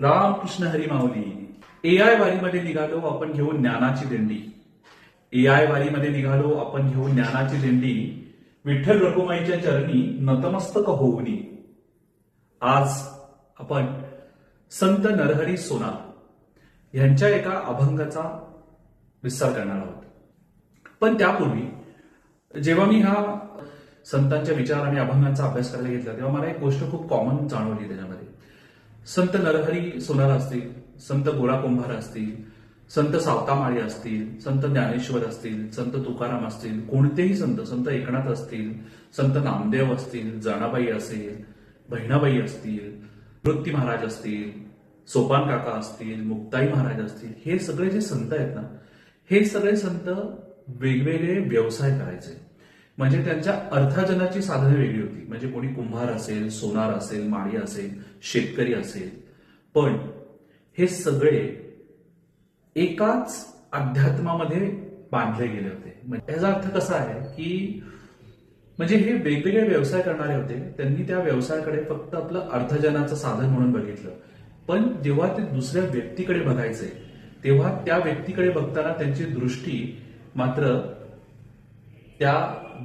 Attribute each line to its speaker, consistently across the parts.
Speaker 1: रामकृष्ण हरी माऊली. AI वारीमध्ये निघालो आपण घेऊन ज्ञानाची दिंडी. एआय वारीमध्ये निघालो आपण घेऊन ज्ञानाची दिंडी. विठ्ठल रखुमाईच्या चरणी नतमस्तक होऊनी. आज आपण संत नरहरी सोनार यांच्या एका अभंगाचा विस्तार करणार आहोत. पण त्यापूर्वी जेव्हा मी हा संतांच्या विचार आणि अभंगांचा अभ्यास करायला घेतला तेव्हा मला एक गोष्ट खूप कॉमन जाणवली त्याच्यामध्ये. संत नरहरी सोनार असतील, संत गोरा कुंभार असतील, संत सावतामाळी असतील, संत ज्ञानेश्वर असतील, संत तुकाराम असतील, कोणतेही संत, संत एकनाथ असतील, संत नामदेव असतील, जनाबाई असेल, बहिणाबाई असतील, वृत्ती महाराज असतील, सोपान काका असतील, मुक्ताई महाराज असतील, हे सगळे जे संत आहेत ना, हे सगळे संत वेगवेगळे व्यवसाय करायचे. म्हणजे त्यांच्या अर्थार्जनाची साधने वेगळी होती. म्हणजे कोणी कुंभार असेल, सोनार असेल, माळी असेल, शेतकरी असेल, पण हे सगळे एकाच अध्यात्मामध्ये बांधले गेले होते. म्हणजे याचा अर्थ कसा आहे की म्हणजे हे वेगवेगळे व्यवसाय करणारे होते. त्यांनी त्या व्यवसायाकडे फक्त आपलं अर्थार्जनाचं साधन म्हणून बघितलं. पण जेव्हा ते दुसऱ्या व्यक्तीकडे बघायचे तेव्हा त्या व्यक्तीकडे बघताना त्यांची दृष्टी मात्र त्या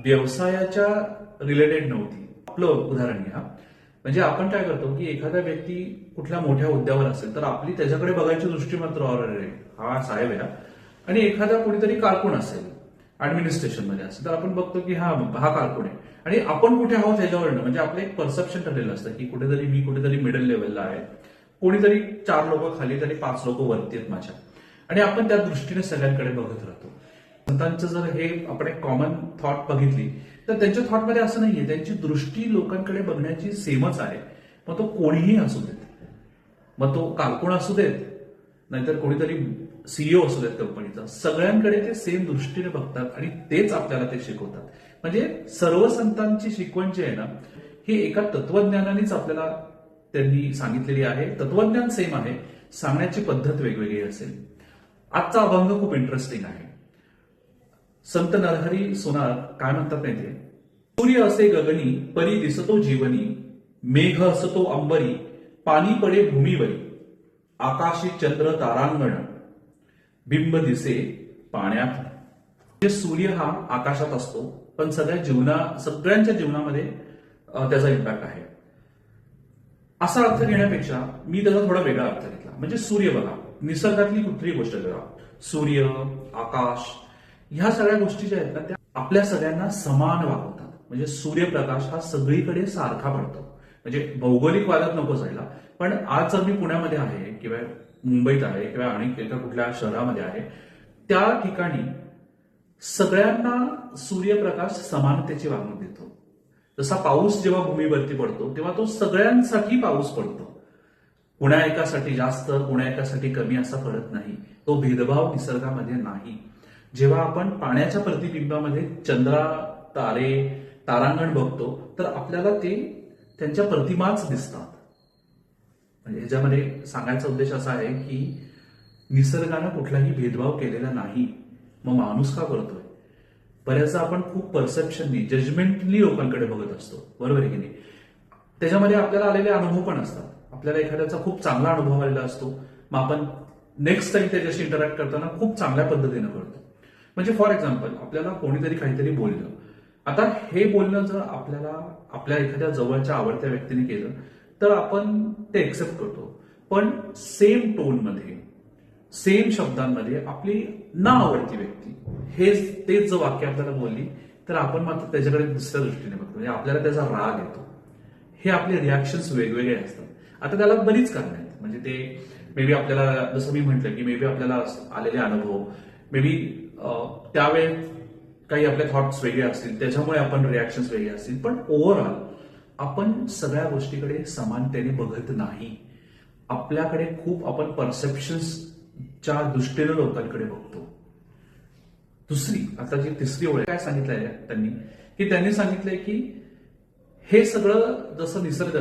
Speaker 1: व्यवसायाच्या रिलेटेड नव्हती. आपलं उदाहरण घ्या. म्हणजे आपण काय करतो की एखादा व्यक्ती कुठल्या मोठ्या हुद्द्यावर असेल तर आपली त्याच्याकडे बघायची दृष्टी मात्र हा साहेब आहे. आणि एखादा कोणीतरी कारकून असेल, ऍडमिनिस्ट्रेशन मध्ये असेल, तर आपण बघतो की हा कारकून आहे. आणि आपण कुठे आहोत ह्याच्यावरनं म्हणजे आपलं एक परसेप्शन ठरलेलं असतं की मी कुठेतरी मिडल लेवलला आहे, कोणीतरी 4 लोक खाली तरी 5 लोक वरती आहेत माझ्या, आणि आपण त्या दृष्टीने सगळ्यांकडे बघत राहतो. संतांचं जर हे आपण एक कॉमन थॉट बघितली तर त्यांच्या थॉटमध्ये असं नाहीये. त्यांची दृष्टी लोकांकडे बघण्याची सेमच आहे. मग तो कोणीही असू देत, मग तो कारकून असू देत, नाहीतर कोणीतरी सीईओ असू देत कंपनीचा, सगळ्यांकडे ते सेम दृष्टीने बघतात आणि तेच आपल्याला ते शिकवतात. म्हणजे सर्व संतांची शिकवण जी आहे ना, ही एका तत्वज्ञानानेच आपल्याला त्यांनी सांगितलेली आहे. तत्वज्ञान सेम आहे, सांगण्याची पद्धत वेगवेगळी असेल. आजचा अभंग खूप इंटरेस्टिंग आहे. संत नरहरी सोनार काय म्हणतात माहितीये? सूर्य असे गगनी, परी दिसतो जीवनी, मेघ असतो अंबरी, पाणी पडे भूमीवरी, आकाशी चंद्र तारांगण, बिंब दिसे पाण्यात. म्हणजे सूर्य हा आकाशात असतो, पण सगळ्यांच्या जीवनामध्ये त्याचा इम्पॅक्ट आहे. असा अर्थ घेण्यापेक्षा मी त्याचा थोडा वेगळा अर्थ घेतला. म्हणजे सूर्य बघा, निसर्गातली कुठलीही गोष्ट बघा, सूर्य, आकाश, ह्या सगळ्या गोष्टी ज्या आहेत ना त्या आपल्या सगळ्यांना समान वागवतात. म्हणजे सूर्यप्रकाश हा सगळीकडे सारखा पडतो. म्हणजे भौगोलिक वादात नको जायला, पण आज जर मी पुण्यामध्ये आहे किंवा मुंबईत आहे किंवा आणि एका कुठल्या शहरामध्ये आहे, त्या ठिकाणी सगळ्यांना सूर्यप्रकाश समानतेची वागणूक देतो. जसा पाऊस जेव्हा भूमीवरती पडतो तेव्हा तो सगळ्यांसाठी पाऊस पडतो. कुणा एकासाठी जास्त, कुणा एकासाठी कमी असा पडत नाही. तो भेदभाव निसर्गामध्ये नाही. जेव्हा आपण पाण्याच्या प्रतिबिंबामध्ये चंद्रा, तारे, तारांगण बघतो तर आपल्याला ते त्यांच्या प्रतिमाच दिसतात. म्हणजे ह्याच्यामध्ये सांगायचा उद्देश असा आहे की निसर्गानं कुठलाही भेदभाव केलेला नाही. मग माणूस का करतोय? बऱ्याचदा आपण खूप परसेप्शननी, जजमेंटली लोकांकडे बघत असतो, बरोबर आहे की नाही? त्याच्यामध्ये आपल्याला आलेले अनुभव पण असतात. आपल्याला एखाद्याचा खूप चांगला अनुभव आलेला असतो, मग आपण नेक्स्ट टाइम त्याच्याशी इंटरॅक्ट करताना खूप चांगल्या पद्धतीनं करतो. म्हणजे फॉर एक्झाम्पल, आपल्याला कोणीतरी काहीतरी बोललं, आता हे बोलणं जर आपल्याला आपल्या एखाद्या जवळच्या आवडत्या व्यक्तीने केलं तर आपण ते एक्सेप्ट करतो. पण सेम टोनमध्ये, सेम शब्दांमध्ये आपली ना आवडती व्यक्ती तेच जर वाक्य आपल्याला बोलली तर आपण मात्र त्याच्याकडे दुसऱ्या दृष्टीने बघतो. म्हणजे आपल्याला त्याचा राग येतो. हे आपले रिॲक्शन्स वेगवेगळे असतात. आता त्याला बरीच कारणं आहेत. म्हणजे ते मे बी आपल्याला, जसं मी म्हटलं की मे बी आपल्याला आलेले अनुभव, मे बी त्यावेळेस काही आपले थॉट्स वेगळे असतील, त्याच्यामुळे आपण रिॲक्शन्स वेगळे असतील. पण ओव्हरऑल आपण सगळ्या गोष्टीकडे समानतेने बघत नाही. आपल्याकडे खूप आपण परसेप्शन्सच्या दृष्टीने लोकांकडे बघतो. आता जी तिसरी ओळ काय सांगितलंय त्यांनी सांगितलंय की हे सगळं जसं निसर्ग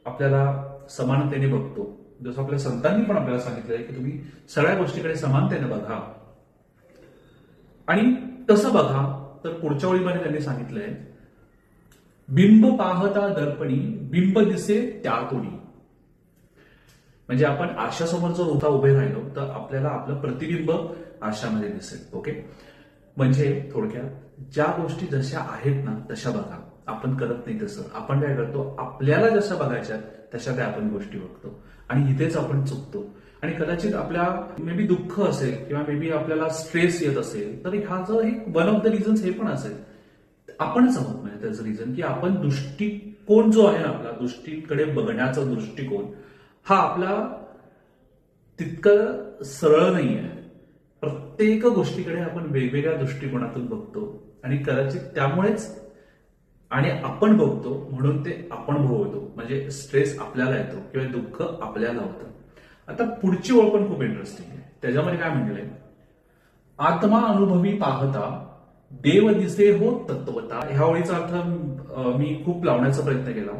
Speaker 1: आपल्याला समानतेने बघतो, जसं आपल्या संतांनी पण आपल्याला सांगितलंय की तुम्ही सगळ्या गोष्टीकडे समानतेने बघा. आणि तसं बघा तर पुढच्या ओळीमध्ये त्यांनी सांगितलंय, बिंब पाहता दर्पणी, बिंब दिसे त्यातुनी. म्हणजे आपण आरशासमोर जर उभे राहिलो तर आपल्याला आपलं प्रतिबिंब आरशामध्ये दिसेल. ओके, म्हणजे थोडक्यात ज्या गोष्टी जशा आहेत ना तशा बघा. आपण करत नाही तसं. आपण काय करतो, आपल्याला जशा बघायच्या तशा त्या आपण गोष्टी बघतो आणि इथेच आपण चुकतो. आणि कदाचित आपल्या मे बी दुःख असेल किंवा मे बी आपल्याला स्ट्रेस येत असेल तर हा जो एक वन ऑफ द रिझन्स हे पण असेल, आपणच आहोत. म्हणजे त्याचं रिझन की आपण दृष्टिकोन जो आहे ना आपला, दृष्टीकडे बघण्याचा दृष्टिकोन हा आपला तितकं सरळ नाही आहे. प्रत्येक गोष्टीकडे आपण वेगवेगळ्या दृष्टिकोनातून बघतो आणि कदाचित त्यामुळेच आणि आपण बघतो म्हणून ते आपण भोगवतो. म्हणजे स्ट्रेस आपल्याला येतो किंवा दुःख आपल्याला होतं. आता पुढची ओळ पण खूप इंटरेस्टिंग आहे. त्याच्यामध्ये काय म्हटलंय, आत्मा अनुभवी पाहता देव दिसे हो तत्वता. ह्या ओळीचा अर्थ मी खूप लावण्याचा प्रयत्न केला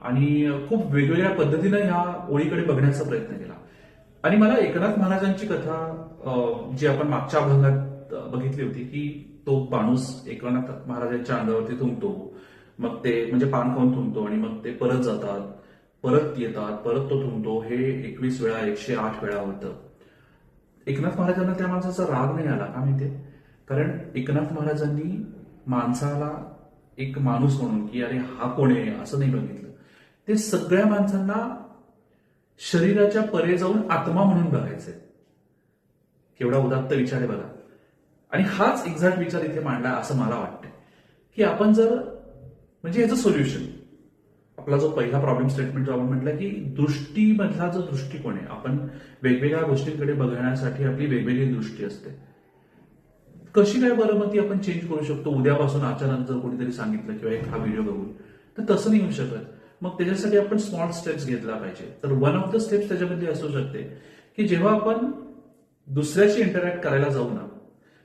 Speaker 1: आणि खूप वेगवेगळ्या पद्धतीनं ह्या ओळीकडे बघण्याचा प्रयत्न केला. आणि मला एकनाथ महाराजांची कथा जी आपण मागच्या अभंगात बघितली होती की तो माणूस एकनाथ महाराजांच्या अंगावरती थुंकतो, मग ते म्हणजे पान खाऊन थुंकतो आणि मग ते परत जातात, परत येतात, परत तो थुंकतो. हे 21 वेळा 108 वेळा होतं. एकनाथ महाराजांना त्या माणसाचा राग नाही आला का माहितीये? कारण एकनाथ महाराजांनी माणसाला एक माणूस म्हणून की अरे हा कोण आहे असं नाही बघितलं. ते सगळ्या माणसांना शरीराच्या परे जाऊन आत्मा म्हणून बघायचे. केवढा उदात्त विचार आहे बघा. आणि हाच एक्झॅक्ट विचार इथे मांडला असं मला वाटतंय की आपण जर म्हणजे याचं सोल्युशन, आपला जो पहिला प्रॉब्लेम स्टेटमेंट जो आपण म्हटलं की दृष्टीमधला जो दृष्टिकोन आहे, आपण वेगवेगळ्या गोष्टींकडे बघण्यासाठी आपली वेगवेगळी दृष्टी असते. कशी काय बरं मग ती आपण चेंज करू शकतो उद्यापासून अचानक जर कोणीतरी सांगितलं किंवा एक हा व्हिडिओ बघून, तर तसं नाही होऊ शकत. मग त्याच्यासाठी आपण स्मॉल स्टेप्स घेतला पाहिजे. तर वन ऑफ द स्टेप्स त्याच्यामध्ये असू शकते की जेव्हा आपण दुसऱ्याशी इंटरॅक्ट करायला जाऊ ना,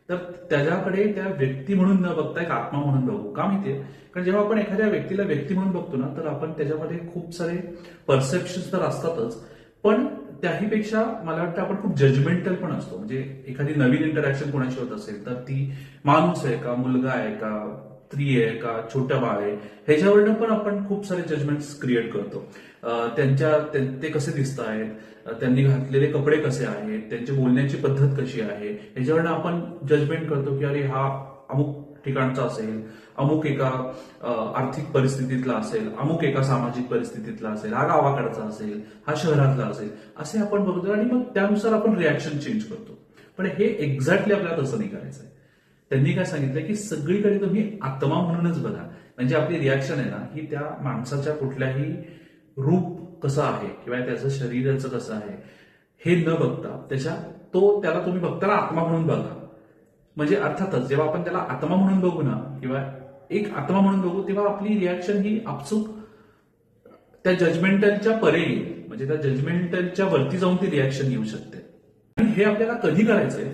Speaker 1: तर त्याच्याकडे त्या व्यक्ती म्हणून न बघता एक आत्मा म्हणून बघू. का माहितीये? कारण जेव्हा आपण एखाद्या व्यक्तीला व्यक्ती म्हणून बघतो ना, तर आपण त्याच्यामध्ये खूप सारे परसेप्शन तर असतातच, पण त्याहीपेक्षा मला वाटतं आपण खूप जजमेंटल पण असतो. म्हणजे एखादी नवीन इंटरॅक्शन कोणाशी होत असेल तर ती माणूस आहे का, मुलगा आहे का, स्त्री आहे का, छोटं बाळ आहे, ह्याच्यावरनं पण आपण खूप सारे जजमेंट्स क्रिएट करतो. ते कसे दिसत आहेत, त्यांनी घातलेले कपडे कसे आहेत, त्यांची बोलण्याची पद्धत कशी आहे, ह्याच्यावरनं आपण जजमेंट करतो की अरे हा अमुक ठिकाणचा असेल, अमुक एका आर्थिक परिस्थितीतला असेल, अमुक एका सामाजिक परिस्थितीतला असेल, हा गावाकडचा असेल, हा शहरातला असेल, असे आपण बघतो आणि मग त्यानुसार आपण रिॲक्शन चेंज करतो. पण हे एक्झॅक्टली आपल्याला तसं नाही करायचंय. त्यांनी काय सांगितलं की सगळीकडे तुम्ही आत्मा म्हणूनच बघा. म्हणजे आपली रिॲक्शन आहे ना ही त्या माणसाच्या कुठल्याही रूप कसं आहे किंवा त्याचं शरीराचं कसं आहे हे न बघता त्याला तुम्ही बघताना आत्मा म्हणून बघा. म्हणजे अर्थातच जेव्हा आपण त्याला आत्मा म्हणून बघू ना किंवा एक आत्मा म्हणून बघू, तेव्हा आपली रिॲक्शन ही आपसूक त्या जजमेंटलच्या परे येईल. म्हणजे त्या जजमेंटलच्या वरती जाऊन ती रिॲक्शन येऊ शकते. आणि हे आपल्याला कधी करायचंय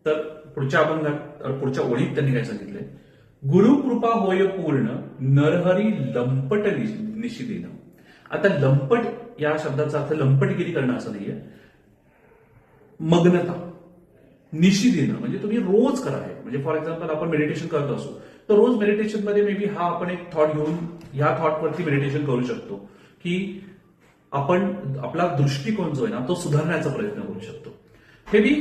Speaker 1: तर पुढच्या अभंगात पुढच्या ओळीत त्यांनी काय सांगितलंय, गुरुकृपा होय पूर्ण नरहरी लंपट निशिदिन. आता लंपट या शब्दाचा अर्थ लंपटगिरी करणं असं नाहीये, मग्नता. निशिदिनं म्हणजे तुम्ही रोज करा. आहे म्हणजे फॉर एक्झाम्पल आपण मेडिटेशन करत असू तर रोज मेडिटेशन मध्ये मे बी हा आपण एक थॉट घेऊन ह्या थॉटवरती मेडिटेशन करू शकतो की आपण आपला दृष्टिकोन जो आहे ना तो सुधारण्याचा प्रयत्न करू शकतो. मे बी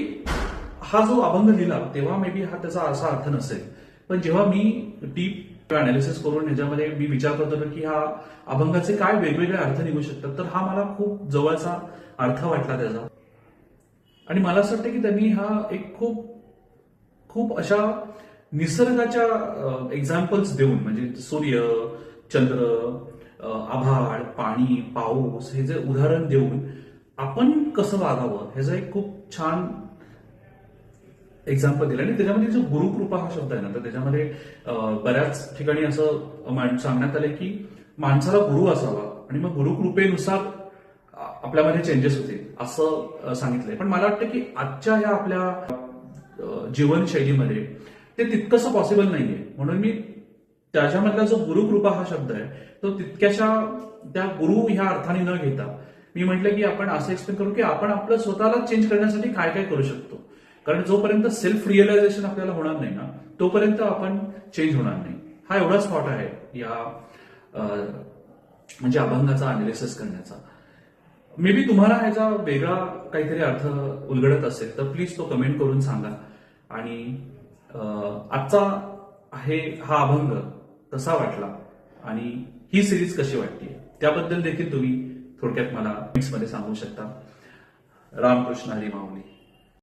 Speaker 1: हा जो अभंग लिहिला तेव्हा मे बी हा त्याचा असा अर्थ नसेल, पण जेव्हा मी डीप अनालिसिस करून ह्याच्यामध्ये मी विचार करतो की हा अभंगाचे काय वेगवेगळे अर्थ निघू शकतात, तर हा मला खूप जवळचा अर्थ वाटला त्याचा. आणि मला असं वाटतं की त्यांनी हा एक खूप खूप अशा निसर्गाच्या एक्झाम्पल्स देऊन, म्हणजे सूर्य, चंद्र, आभाळ, पाणी, पाऊस हे जे उदाहरण देऊन आपण कसं वागावं ह्याचं एक खूप छान एक्झाम्पल दिलं. आणि त्याच्यामध्ये जो गुरुकृपा हा शब्द आहे ना, तर त्याच्यामध्ये बऱ्याच ठिकाणी असं सांगण्यात आलंय की माणसाला गुरु असावा आणि मग गुरुकृपेनुसार आपल्यामध्ये चेंजेस होतील असं सांगितलंय. पण मला वाटतं की आजच्या ह्या आपल्या जीवनशैलीमध्ये ते तितकंसं पॉसिबल नाहीये. म्हणून मी त्याच्यामधला जो गुरुकृपा हा शब्द आहे तो तितक्याशा त्या गुरु ह्या अर्थाने न घेता मी म्हटलं की आपण असं एक्सप्लेन करू की आपण आपलं स्वतःला चेंज करण्यासाठी काय काय करू शकतो. कारण जोपर्यंत सेल्फ रिअलायझेशन आपल्याला होणार नाही ना तोपर्यंत आपण चेंज होणार नाही. हा एवढाच थॉट आहे या म्हणजे अभंगाचा अनालिसिस करण्याचा. मे बी तुम्हाला ह्याचा वेगळा काहीतरी अर्थ उलगडत असेल तर प्लीज तो कमेंट करून सांगा. आणि आजचा हा अभंग कसा वाटला आणि ही सिरीज कशी वाटली त्याबद्दल देखील तुम्ही थोडक्यात मला कमेंट्समध्ये सांगू शकता. रामकृष्ण हरी माऊली.